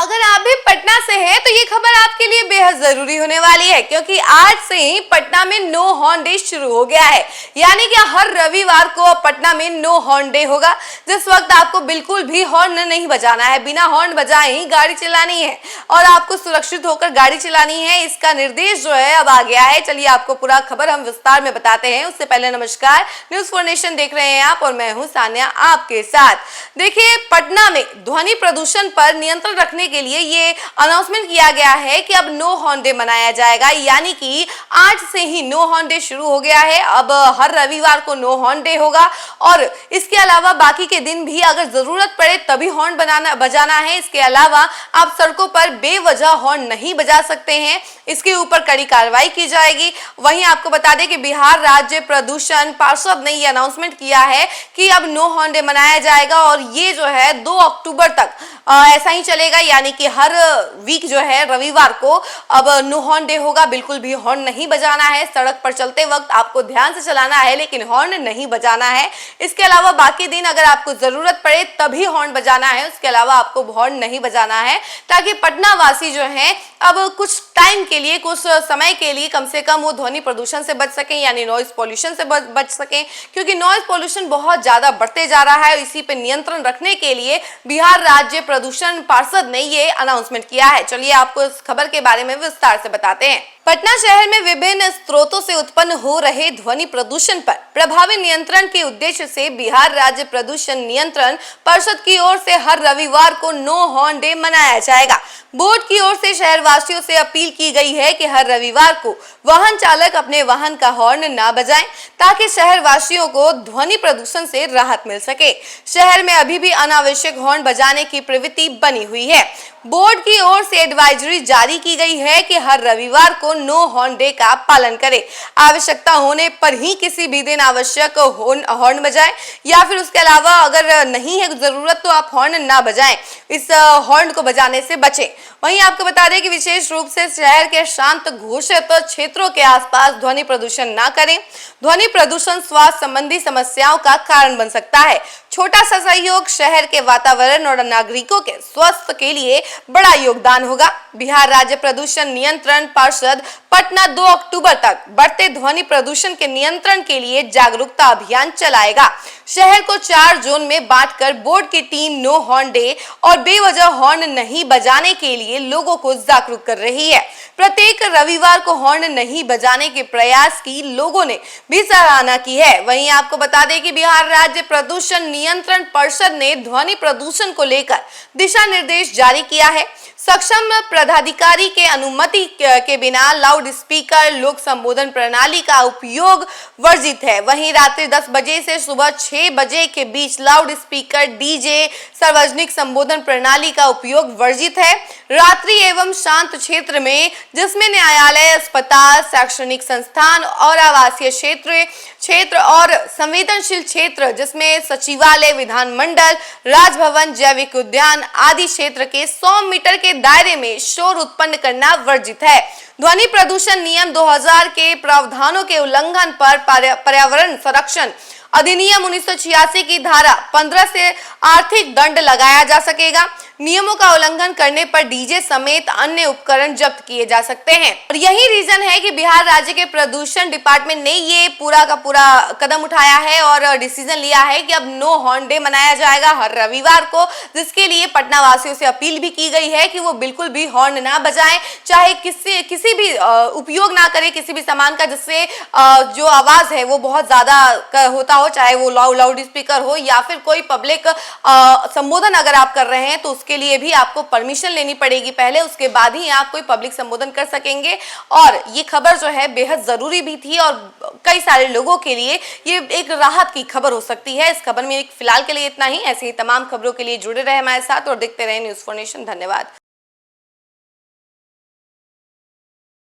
अगर आप भी पटना से हैं तो ये खबर आपके लिए बेहद जरूरी होने वाली है, क्योंकि आज से ही पटना में नो हॉर्न डे शुरू हो गया है। यानी कि हर रविवार को पटना में नो हॉर्न डे होगा, जिस वक्त आपको बिल्कुल भी हॉर्न नहीं बजाना है, बिना हॉर्न बजाए ही गाड़ी चलानी है और आपको सुरक्षित होकर गाड़ी चलानी है। इसका निर्देश जो है अब आ गया है। चलिए आपको पूरा खबर हम विस्तार में बताते हैं। उससे पहले नमस्कार, न्यूज़ 4 नेशन देख रहे हैं आप और मैं हूं सान्या आपके साथ। देखिए, पटना में ध्वनि प्रदूषण पर नियंत्रण रखने के लिए ये अनाउंसमेंट किया गया है कि अब नो हॉर्न डे मनाया जाएगा। यानी कि आज से ही नो हॉर्न डे शुरू हो गया है। अब हर रविवार को नो हॉर्न डे होगा और इसके अलावा बाकी के दिन भी अगर जरूरत पड़े तभी हॉर्न बजाना है। इसके अलावा आप सड़कों पर बेवजह हॉर्न नहीं बजा सकते हैं, इसके ऊपर कड़ी कार्रवाई की जाएगी। वहीं आपको बता दें कि बिहार राज्य प्रदूषण पार्षद ने यह अनाउंसमेंट किया है कि अब नो हॉर्न डे मनाया जाएगा और ये जो है 2 अक्टूबर तक ऐसा ही चलेगा। यानी कि हर वीक जो है रविवार को अब नो हॉर्न डे होगा। बिल्कुल भी हॉर्न नहीं बजाना है। सड़क पर चलते वक्त आपको ध्यान से चलाना है, लेकिन हॉर्न नहीं बजाना है। इसके अलावा बाकी दिन अगर आपको जरूरत पड़े तभी हॉर्न बजाना है, उसके अलावा आपको हॉर्न नहीं बजाना है, ताकि पटना वासी जो हैं अब कुछ टाइम के लिए, कुछ समय के लिए कम से कम वो ध्वनि प्रदूषण से बच सकें, यानी नॉइज पॉल्यूशन से बच सकें। क्योंकि नॉइज पॉल्यूशन बहुत ज्यादा बढ़ते जा रहा है। इसी पे नियंत्रण रखने के लिए बिहार राज्य प्रदूषण पार्षद ने ये अनाउंसमेंट किया है। चलिए आपको इस खबर के बारे में विस्तार से बताते हैं। पटना शहर में विभिन्न स्रोतों से उत्पन्न हो रहे ध्वनि प्रदूषण पर प्रभावी नियंत्रण के उद्देश्य से बिहार राज्य प्रदूषण नियंत्रण परिषद की ओर से हर रविवार को नो हॉर्न डे मनाया जाएगा। बोर्ड की ओर से शहरवासियों से अपील की गई है कि हर रविवार को वाहन चालक अपने वाहन का हॉर्न ना बजाएं, ताकि शहरवासियों को ध्वनि प्रदूषण से राहत मिल सके। शहर में अभी भी अनावश्यक हॉर्न बजाने की प्रवृत्ति बनी हुई है। बोर्ड की ओर से एडवाइजरी जारी की गई है कि हर रविवार को नो हॉर्न डे का पालन करें। आवश्यकता होने पर ही किसी भी दिन आवश्यक हॉर्न बजाएं, या फिर उसके अलावा अगर नहीं है जरूरत तो आप हॉर्न ना बजाएं। इस हॉर्न को बजाने से बचें। वहीं आपको बता दें कि विशेष रूप से शहर के शांत घोषित क्षेत्रों के आसपास ध्वनि प्रदूषण ना करें। ध्वनि प्रदूषण स्वास्थ्य संबंधी समस्याओं का कारण बन सकता है। छोटा सा सहयोग शहर के वातावरण और नागरिकों के स्वास्थ्य के लिए बड़ा योगदान होगा। बिहार राज्य प्रदूषण नियंत्रण परिषद पटना 2 अक्टूबर तक बढ़ते ध्वनि प्रदूषण के नियंत्रण के लिए जागरूकता अभियान चलाएगा। शहर को 4 जोन में बांटकर बोर्ड की टीम नो हॉर्न डे और बेवजह हॉर्न नहीं बजाने के लिए लोगों को जागरूक कर रही है। प्रत्येक रविवार को हॉर्न नहीं बजाने के प्रयास की लोगों ने भी सराहना की है। वहीं आपको बता दें कि बिहार राज्य प्रदूषण नियंत्रण परिषद ने ध्वनि प्रदूषण को लेकर दिशा निर्देश जारी किया है। सक्षम पदाधिकारी के अनुमति के बिना लाउड स्पीकर लोक संबोधन प्रणाली का उपयोग वर्जित है। वहीं रात्रि 10 बजे से सुबह 6 बजे के बीच लाउड स्पीकर, डीजे, सार्वजनिक संबोधन प्रणाली का उपयोग वर्जित है। रात्रि एवं शांत क्षेत्र में, जिसमें न्यायालय, अस्पताल, शैक्षणिक संस्थान और आवासीय क्षेत्र और संवेदनशील क्षेत्र, जिसमें सचिवालय, विधानमंडल, राजभवन, जैविक उद्यान आदि क्षेत्र के 100 मीटर के दायरे में शोर उत्पन्न करना वर्जित है। ध्वनि प्रदूषण नियम 2000 के प्रावधानों के उल्लंघन पर पर्यावरण संरक्षण अधिनियम 1986 की धारा 15 से आर्थिक दंड लगाया जा सकेगा। नियमों का उल्लंघन करने पर डीजे समेत अन्य उपकरण जब्त किए जा सकते हैं। और यही रीजन है कि बिहार राज्य के प्रदूषण डिपार्टमेंट ने ये पूरा का पूरा कदम उठाया है और डिसीजन लिया है कि अब नो हॉर्न डे मनाया जाएगा हर रविवार को, जिसके लिए पटना वासियों से अपील भी की गई है कि वो बिल्कुल भी हॉर्न ना बजाएं, चाहे किसी भी उपयोग ना करें किसी भी सामान का, जिससे जो आवाज है वो बहुत ज्यादा होता हो, चाहे वो लाउड स्पीकर हो या फिर कोई पब्लिक संबोधन अगर आप कर रहे हैं तो उसके लिए भी आपको परमिशन लेनी पड़ेगी पहले, उसके बाद ही आप कोई पब्लिक संबोधन कर सकेंगे। और ये खबर जो है बेहद जरूरी भी थी और कई सारे लोगों के लिए ये एक राहत की खबर हो सकती है। इस खबर में फिलहाल के लिए इतना ही। ऐसे ही तमाम खबरों के लिए जुड़े रहे हमारे साथ और देखते रहे न्यूज़ 4 नेशन। धन्यवाद।